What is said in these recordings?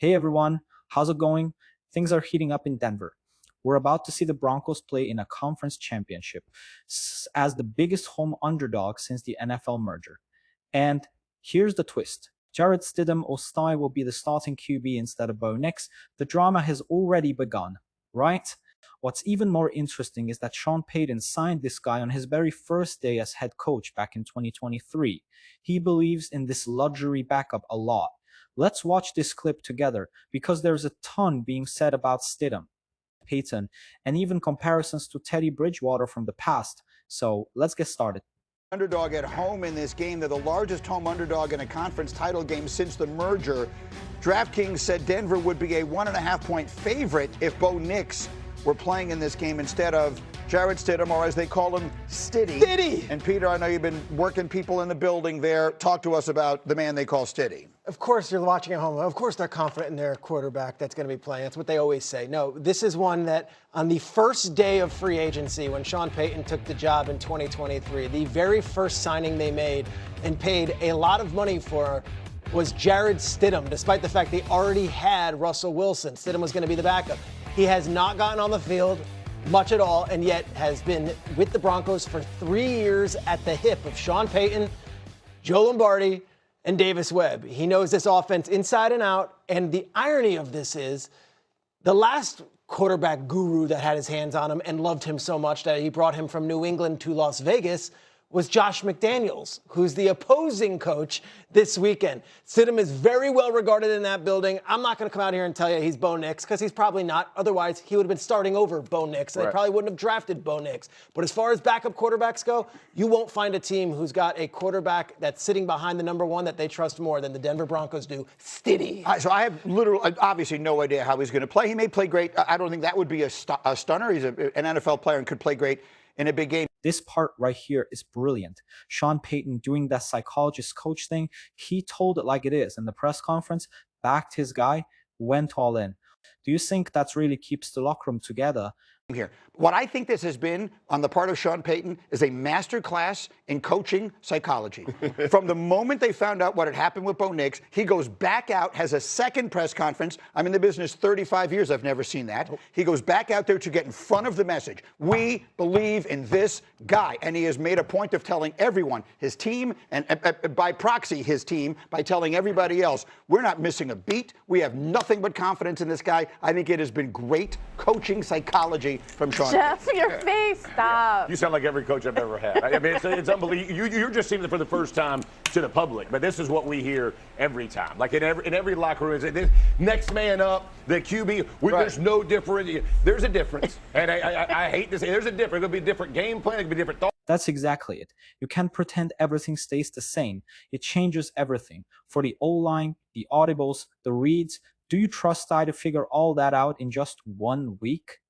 Hey everyone, how's it going? Things are heating up in Denver. We're about to see the Broncos play in a conference championship as the biggest home underdog since the NFL merger. And here's the twist. Jarrett Stidham Ostai will be the starting QB instead of Bo Nix. The drama has already begun, right? What's even more interesting is that Sean Payton signed this guy on his very first day as head coach back in 2023. He believes in this luxury backup a lot. Let's watch this clip together because there's a ton being said about Stidham, Payton, and even comparisons to Teddy Bridgewater from the past. So let's get started. Underdog at home in this game. They're the largest home underdog in a conference title game since the merger. DraftKings said Denver would be a 1.5-point favorite if Bo Nix were playing in this game instead of Jarrett Stidham, or as they call him, Stiddy. Stiddy! And Peter, I know you've been working people in the building there. Talk to us about the man they call Stiddy. Of course, you're watching at home. Of course, they're confident in their quarterback that's going to be playing. That's what they always say. No, this is one that on the first day of free agency, when Sean Payton took the job in 2023, the very first signing they made and paid a lot of money for was Jarrett Stidham, despite the fact they already had Russell Wilson. Stidham was going to be the backup. He has not gotten on the field much at all, and yet has been with the Broncos for 3 years at the hip of Sean Payton, Joe Lombardi, and Davis Webb. He knows this offense inside and out, and the irony of this is the last quarterback guru that had his hands on him and loved him so much that he brought him from New England to Las Vegas was Josh McDaniels, who's the opposing coach this weekend. Stidham is very well regarded in that building. I'm not going to come out here and tell you he's Bo Nix, because he's probably not. Otherwise, he would have been starting over Bo Nix, and They probably wouldn't have drafted Bo Nix. But as far as backup quarterbacks go, you won't find a team who's got a quarterback that's sitting behind the number one that they trust more than the Denver Broncos do, Stiddy. So I have obviously no idea how he's going to play. He may play great. I don't think that would be a stunner. He's an NFL player and could play great in a big game. This part right here is brilliant. Sean Payton doing that psychologist coach thing, he told it like it is in the press conference, backed his guy, went all in. Do you think that really keeps the locker room together? Here. What I think this has been on the part of Sean Payton is a master class in coaching psychology. From the moment they found out what had happened with Bo Nix, he goes back out, has a second press conference. I'm in the business 35 years. I've never seen that. He goes back out there to get in front of the message. We believe in this guy. And he has made a point of telling everyone, his team, and by proxy, his team, by telling everybody else, we're not missing a beat. We have nothing but confidence in this guy. I think it has been great coaching psychology from Sean. Jeff, your face, stop. You sound like every coach I've ever had. I mean, it's unbelievable. You're just seeing it for the first time to the public, but this is what we hear every time. Like in every locker room, it's next man up, the QB. There's no difference. There's a difference, and I hate to say there's a difference. It'll be a different game plan. It'll be different thoughts. That's exactly it. You can't pretend everything stays the same. It changes everything. For the O-line, the audibles, the reads, do you trust I to figure all that out in just 1 week?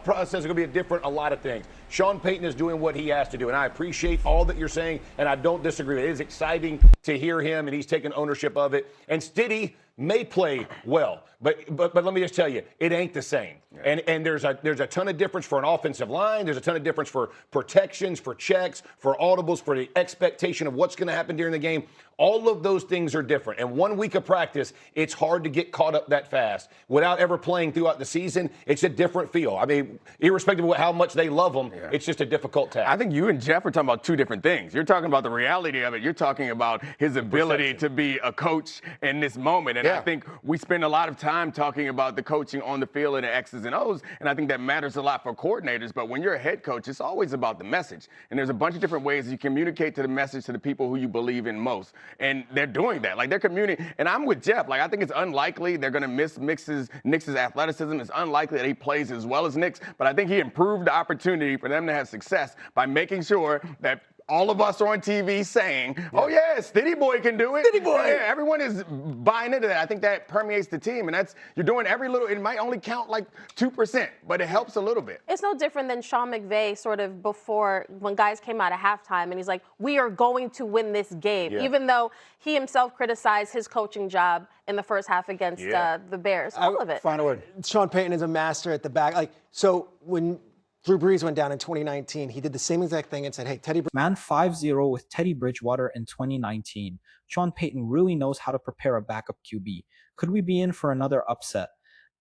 Process is going to be a lot of things. Sean Payton is doing what he has to do, and I appreciate all that you're saying, and I don't disagree. It is exciting to hear him, and he's taking ownership of it. And Stiddy may play well, but let me just tell you, it ain't the same. Yeah. And there's a ton of difference for an offensive line. There's a ton of difference for protections, for checks, for audibles, for the expectation of what's going to happen during the game. All of those things are different. And 1 week of practice, it's hard to get caught up that fast. Without ever playing throughout the season, it's a different feel. I mean, irrespective of how much they love him, it's just a difficult task. I think you and Jeff are talking about two different things. You're talking about the reality of it. You're talking about his ability to be a coach in this moment. And I think we spend a lot of time talking about the coaching on the field and the X's and O's, and I think that matters a lot for coordinators. But when you're a head coach, it's always about the message. And there's a bunch of different ways you communicate to the message to the people who you believe in most. And they're doing that. Like, they're communicating. And I'm with Jeff. Like, I think it's unlikely they're going to miss Nix's athleticism. It's unlikely that he plays as well as Nix. But I think he improved the opportunity for them to have success by making sure that all of us are on TV saying, oh, yeah, Stiddy Boy can do it. Stiddy Boy. Yeah, everyone is buying into that. I think that permeates the team. And you're doing every little, it might only count like 2%, but it helps a little bit. It's no different than Sean McVay sort of before, when guys came out of halftime and he's like, we are going to win this game, even though he himself criticized his coaching job in the first half against the Bears. All of it. Final word. Sean Payton is a master at the back. So when Drew Brees went down in 2019, he did the same exact thing and said, hey, Teddy. Man 5-0 with Teddy Bridgewater in 2019. Sean Payton really knows how to prepare a backup QB. Could we be in for another upset?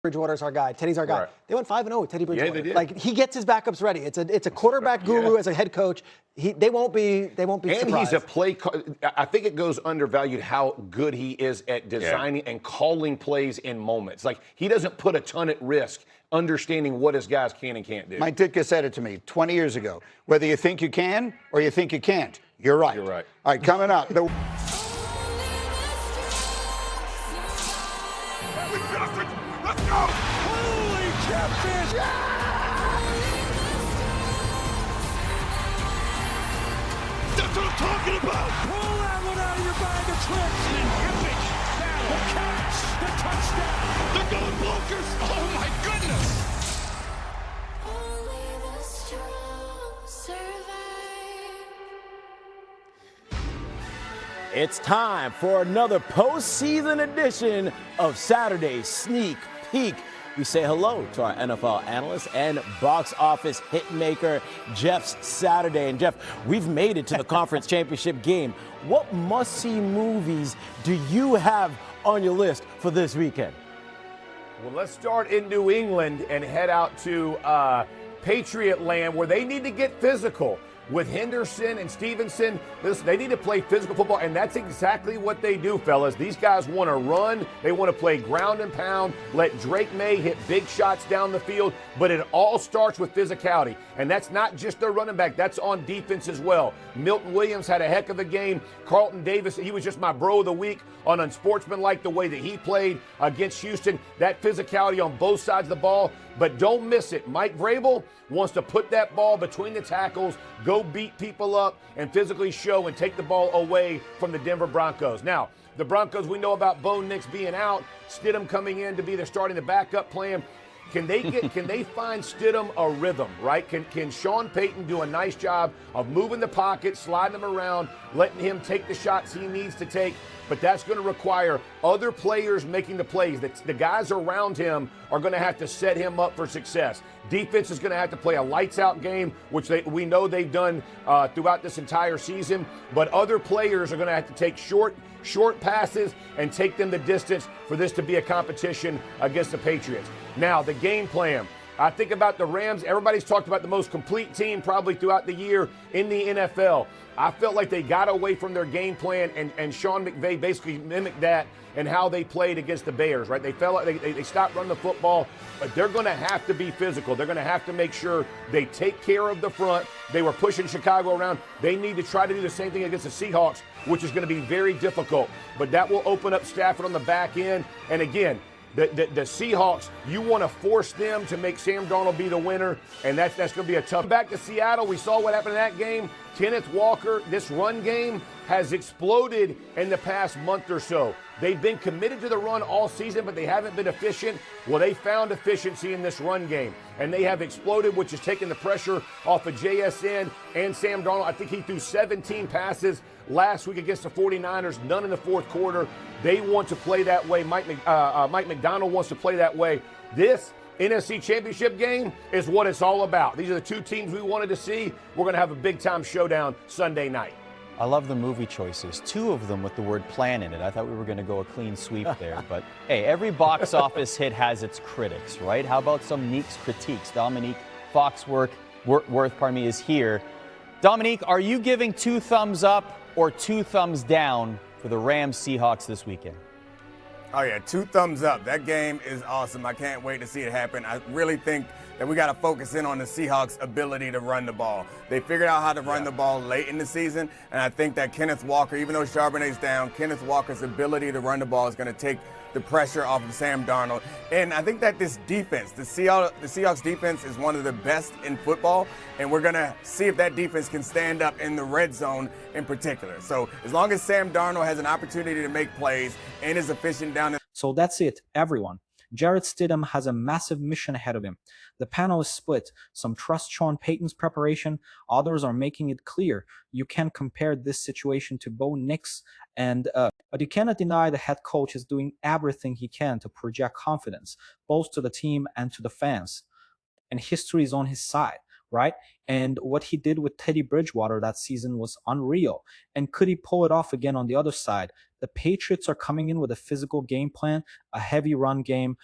Bridgewater's our guy. Teddy's our guy. Right. They went 5-0 with Teddy Bridgewater. they did. Like, he gets his backups ready. It's a quarterback guru as a head coach. They won't be And surprised. he's a play. I think it goes undervalued how good he is at designing and calling plays in moments. Like, he doesn't put a ton at risk, understanding what his guys can and can't do. Mike Ditka said it to me 20 years ago. Whether you think you can or you think you can't, you're right. You're right. All right, coming up. Let's go! Holy catfish! That's what I'm talking about! Pull that one out of your bag of tricks! An epic battle! The catch! The touchdown! They're going bonkers! Oh my goodness! Only the strong survive. It's time for another postseason edition of Saturday Sneak Peek. We say hello to our NFL analyst and box office hitmaker, Jeff's Saturday. And Jeff, we've made it to the conference championship game. What must-see movies do you have on your list for this weekend? Well, let's start in New England and head out to Patriot land, where they need to get physical. With Henderson and Stevenson, they need to play physical football, and that's exactly what they do, fellas. These guys want to run. They want to play ground and pound, let Drake May hit big shots down the field, but it all starts with physicality, and that's not just their running back. That's on defense as well. Milton Williams had a heck of a game. Carlton Davis, he was just my bro of the week on unsportsmanlike the way that he played against Houston. That physicality on both sides of the ball, but don't miss it. Mike Vrabel wants to put that ball between the tackles, go beat people up, and physically show and take the ball away from the Denver Broncos. Now, the Broncos, we know about Bo Nix being out, Stidham coming in to be the starting the backup plan. Can they find Stidham a rhythm, right? Can Sean Payton do a nice job of moving the pocket, sliding him around, letting him take the shots he needs to take? But that's going to require other players making the plays. The guys around him are going to have to set him up for success. Defense is going to have to play a lights-out game, which we know they've done throughout this entire season. But other players are going to have to take short passes and take them the distance for this to be a competition against the Patriots. Now, the game plan. I think about the Rams. Everybody's talked about the most complete team probably throughout the year in the NFL. I felt like they got away from their game plan, and Sean McVay basically mimicked that and how they played against the Bears, right? They stopped running the football, but they're going to have to be physical. They're going to have to make sure they take care of the front. They were pushing Chicago around. They need to try to do the same thing against the Seahawks, which is going to be very difficult. But that will open up Stafford on the back end. And again, the Seahawks, you want to force them to make Sam Darnold be the winner, and that's going to be a tough. Back to Seattle, we saw what happened in that game. Kenneth Walker, this run game has exploded in the past month or so. They've been committed to the run all season, but they haven't been efficient. Well, they found efficiency in this run game, and they have exploded, which has taken the pressure off of JSN and Sam Darnold. I think he threw 17 passes last week against the 49ers, none in the fourth quarter. They want to play that way. Mike McDonald wants to play that way. This NFC Championship game is what it's all about. These are the two teams we wanted to see. We're going to have a big-time showdown Sunday night. I love the movie choices, 2 of them with the word plan in it. I thought we were going to go a clean sweep there. But, hey, every box office hit has its critics, right? How about some Neek's critiques? Dominique Foxworth is here. Dominique, are you giving 2 thumbs up or 2 thumbs down for the Rams-Seahawks this weekend? Oh, yeah, 2 thumbs up. That game is awesome. I can't wait to see it happen. I really think that we got to focus in on the Seahawks' ability to run the ball. They figured out how to run the ball late in the season, and I think that Kenneth Walker, even though Charbonnet's down, Kenneth Walker's ability to run the ball is going to take the pressure off of Sam Darnold. And I think that this defense, the Seahawks defense is one of the best in football, and we're going to see if that defense can stand up in the red zone in particular. So as long as Sam Darnold has an opportunity to make plays and is efficient down the— So that's it, everyone. Jarrett Stidham has a massive mission ahead of him. The panel is split. Some trust Sean Payton's preparation. Others are making it clear you can compare this situation to Bo Nix. But you cannot deny the head coach is doing everything he can to project confidence, both to the team and to the fans. And history is on his side, right? And what he did with Teddy Bridgewater that season was unreal. And could he pull it off again on the other side? The Patriots are coming in with a physical game plan, a heavy run game,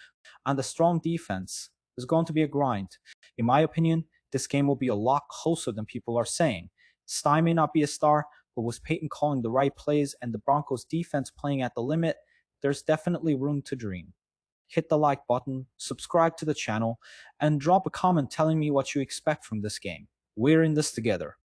and a strong defense. It's going to be a grind. In my opinion, this game will be a lot closer than people are saying. Stein may not be a star, but with Peyton calling the right plays and the Broncos defense playing at the limit, there's definitely room to dream. Hit the like button, subscribe to the channel, and drop a comment telling me what you expect from this game. We're in this together.